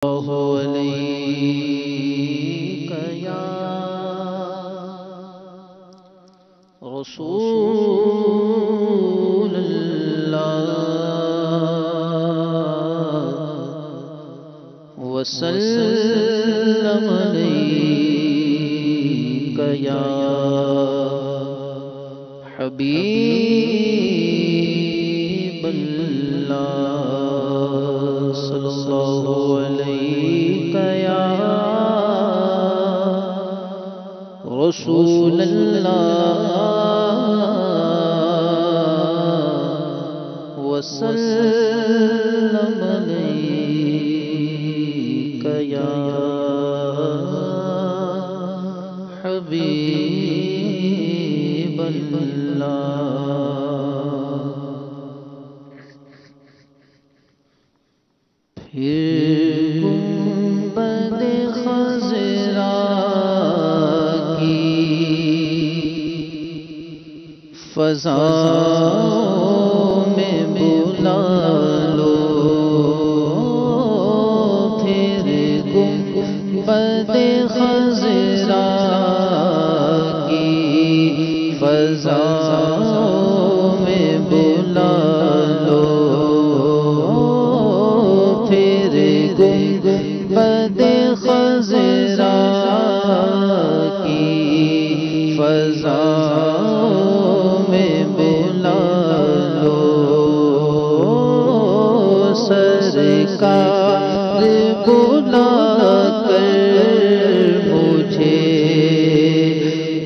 عليك يا رسول الله وسلم عليك يا حبيب الله صلى الله عليك يا رسول الله وسلم عليك يا حبيب الله پھر گنبد خضرا کی فضاؤں میں بلا لو، پھر گنبد خضرا کی فضاؤں میں بلا لو، گنبد خضرا کی فضاؤں میں بلا لو، سرکار بلا کر مجھے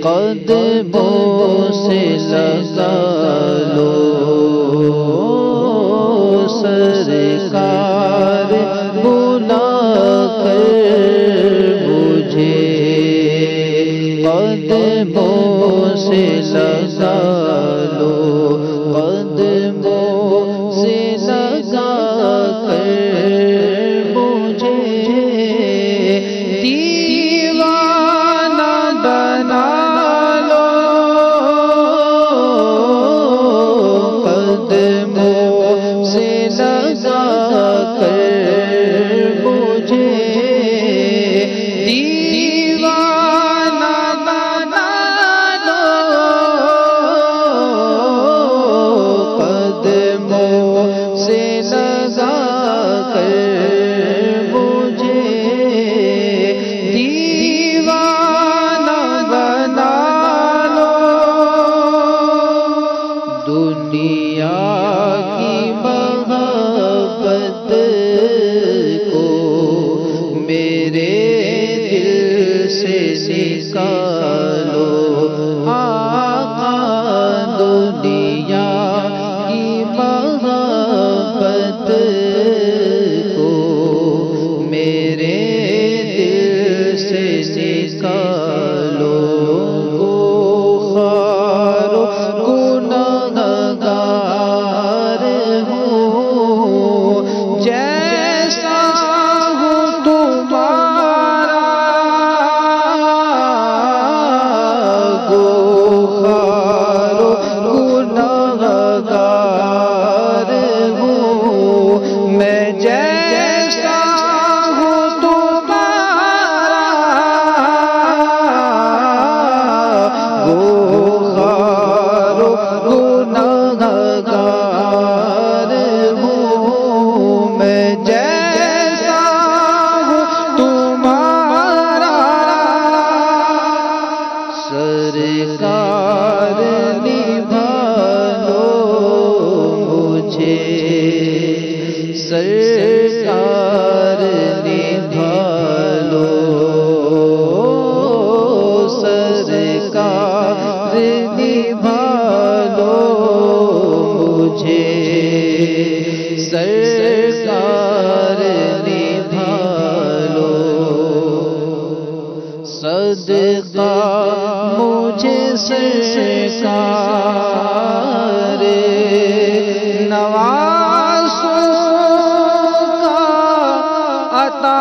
قدموں سے لگا لو، سرکار بلا کر مجھے قدموں سے لگا لو، قدموں سے لگا کر مجھے دیوانہ بنا لو، قدموں سے لگا کر مجھے دیوانہ بنا لو، قدموں سے لگا کر مجھے دیوانہ بنا لو، دنیا کی محبت کو میرے دل سے نکالو، آقا دنیا کی محبت کو میرے دل سے نکالو، گوہر گنہگار ہوں، جیسا ہوں تمہارا، گوہر گنہگار ہوں میں، جیسا ہوں تمہارا، گوہر گنہگار ہوں میں، جیسا ہوں تمہارا، سرکار نبھالو مجھے، سرکار نبھالو، سرکار نبھالو مجھے، سرکار نبھالو، صدقہ مجھے سرکار نوازوں کا عطا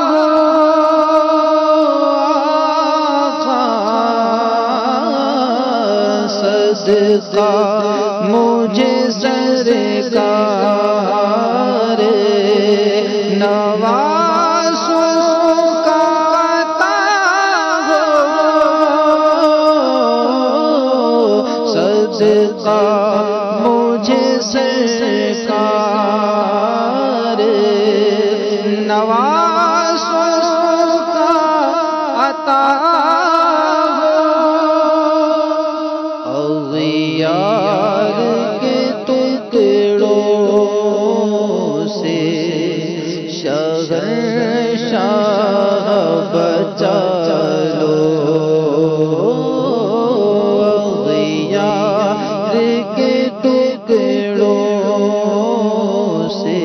ہو، صدقہ مجھے سرکار نوازوں نوازوں کا عطا ہو صدقہ مجھے سرکار نوازوں کا عطا ہو اغیار کے ٹکڑوں سے شہنشاہ بچا لو اغیار کے ٹکڑوں سے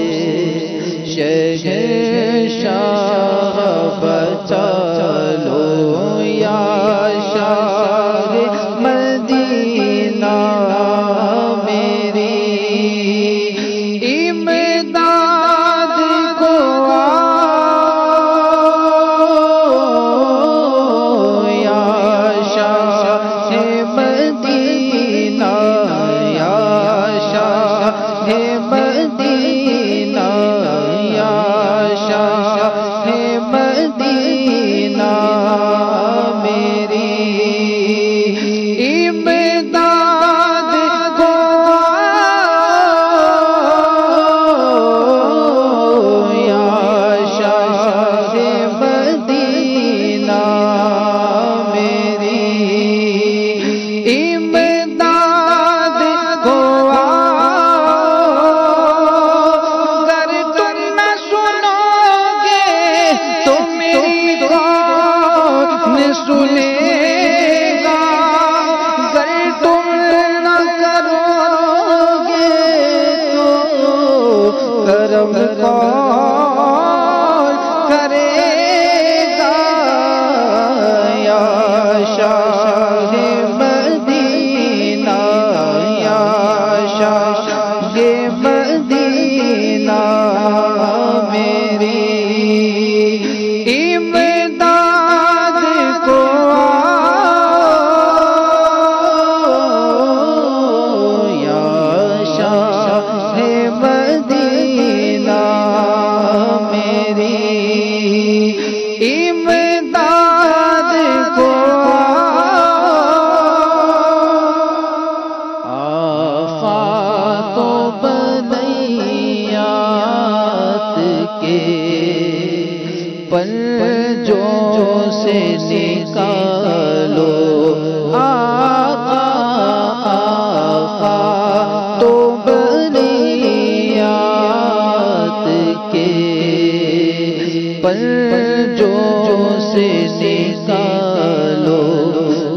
شہنشاہ بچا لو یا شاہ مدینہ میری امداد کو آؤ یا شاہ مدینہ یا شاہ مدینہ یا شاہ مدینہ میری امداد کو آؤ یا شاہ مدینہ میری امداد کو آؤ اگر تم نہ سنو گے تو میری کون سنے گا اگر تم نہ کرو گے تو کرم کون کرے گا یا شاہ مدینہ یا شاہ مدینہ میری امداد کو آؤ یا شاہ مدینہ میری امداد کو آفات و بلیات کے پنجوں سے نکالو آقا آفات و بلیات کے پنجوں سے نکالو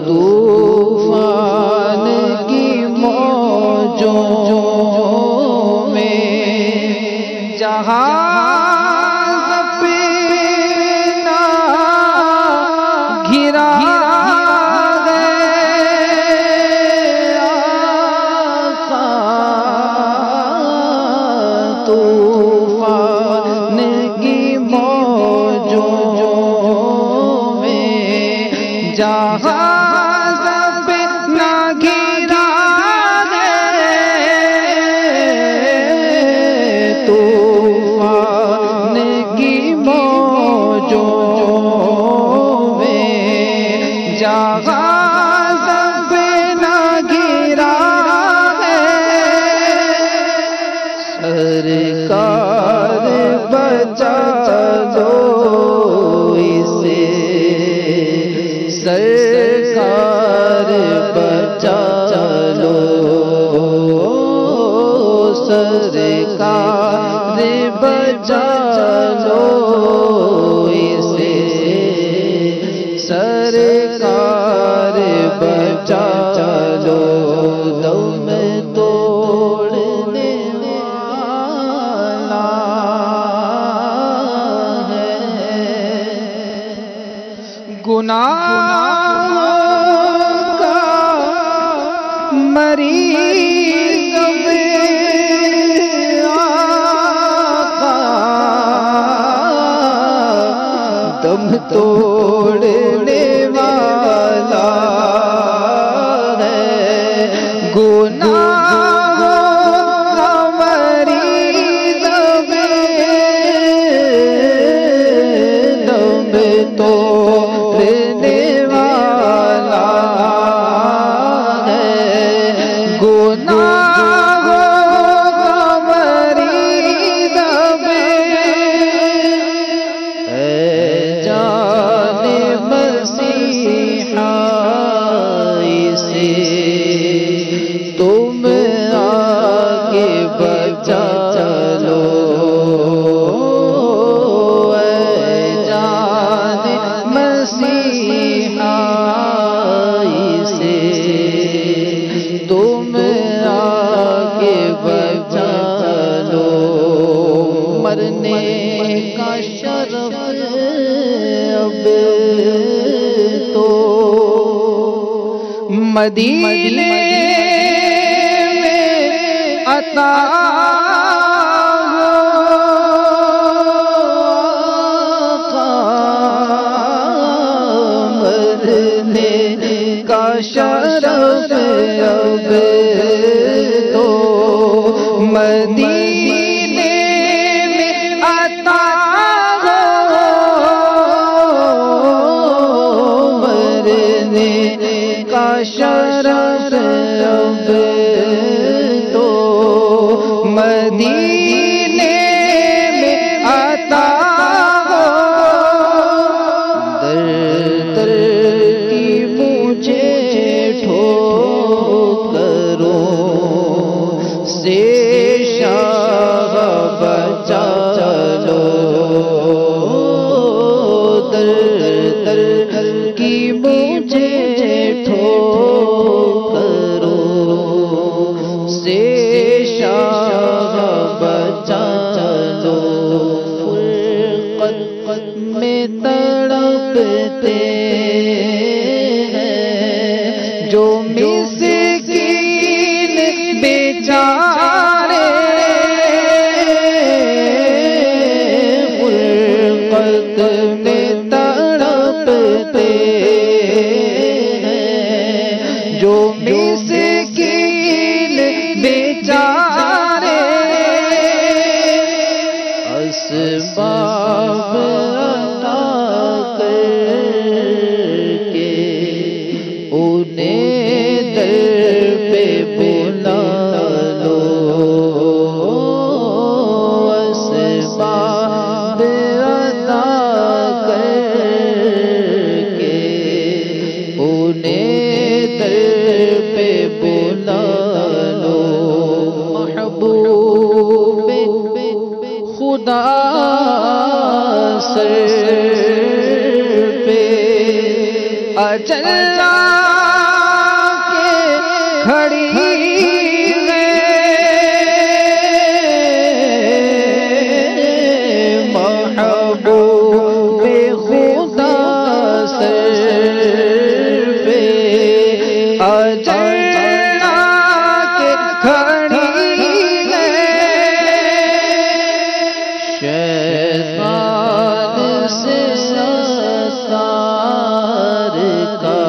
طوفان کی موجوں میں جہاز پہ نہ گھرا طوفان کی موجوں میں جہاز پہ نہ گرا طوفان کی موجوں میں جہاز پہ نہ گرا سرکار بچا دو اسے سرکار بچا لو سرکار بچا لو اسے سرکار بچا لو دم توڑنے والا ہے گناہوں کا مریض آقا دم توڑنے والا ہے گناہوں کا مریض توڑنے والا ہے گناہوں کا مریض اے جان مسیحا اسے تم آگے بچا لو تم آگے بچا لو مرنے کا شرف اب تو مدینے میں عطا کا شرف اب تو مدینے میں عطا مرنے کا شرف اب تو مدینے میں عطا سے شاہ بچا لو در در کی مجھے ٹھوکروں سے شاہ بچا لو فرقت میں تڑپتے ہیں جو مسکین بیچارے فرقت میں تڑپتے ہیں جو مسکین بیچارے اسباب عطا کر کے انہیں در پہ بلا لو اسباب عطا کر کے انہیں در پہ بلا لو محبوب خدا سر پہ اجل کے کھڑی ہے محبوب خدا سر پہ اجل کے کھڑی ہے شیطان سے ستار کا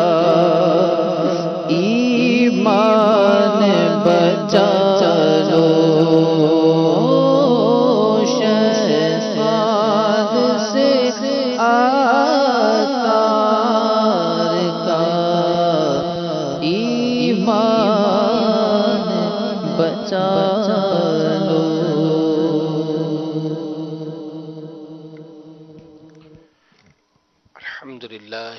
ایمان بچا لو شیطان سے ستار کا ایمان بچا لو الحمدللہ